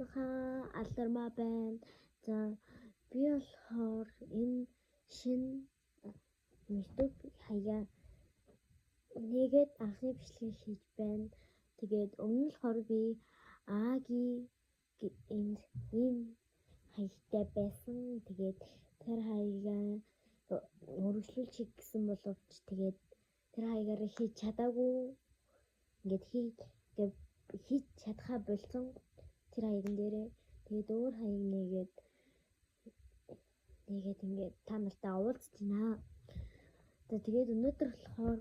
Манайхаа алдармаа байна. За би болохоор энэ шинэ YouTube хаяа нэгээд анхны бичлэг хийж байна. Тэгээд өмнө нь болохоор би Аги энд ийм хаягтай байсан. Тэгээд тэр хаягаа өргөжлүүлчих гэсэн боловч тэгээд тэр хаягаараа хийж чадаагүй. Ингээд хийж чадхаа болсон тэр хаягн дээрээ. Тэгээд өөр хаяг нэгээд ингээд та нартай уулзч байна. За тэгээд өнөөдөр болохоор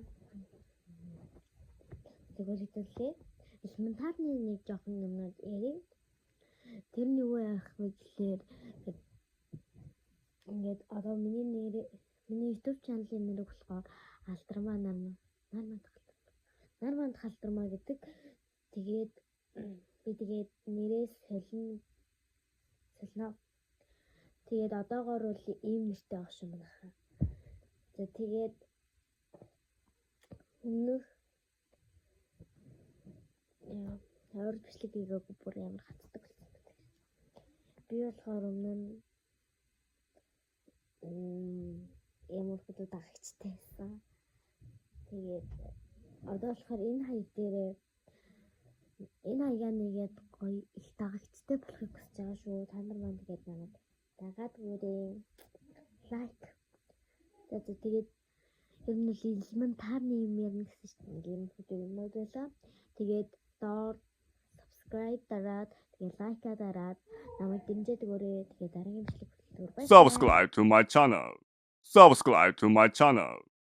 зүгээр хэлээ. Элементарны нэг жоохон юмнууд ярив. Тэр нь юу яах вэ гэхээр ингээд одоо миний YouTube channel-ийн нэр болохоор Алдармаа Нарманд Халдармаа гэдэг. Тэгээд би нэрээс солино. Тэгээд одоогоор бол ийм нэртэй авах юм байна. За тэгээд өмнөх өөр бичлэг хийгээгүй бүр ямар хатдаг болсон бэ. Би болохоор өмнө нь ямар хөдөө дагагчтай байсан. Тэгээд одоо болохоор энэ хаяг дээрээ энэ хаягаа нэгээд гоё их дагагчтай болохыг хүсэж байгаа шүү. Та нар маань тэгээд намайг дагаад өгөөрэй. Лайк. За тэгээд ер нь л элементарны юм ярина гэсэн чинь ийм хөдөө юмнууд байлаа. Тэгээд доор subscribe дараад тэгээд лайка дараад намайг дэмжиж өгөөрэй. Тэгээд дараагийн бичлэг хүртэл Subscribe to my channel.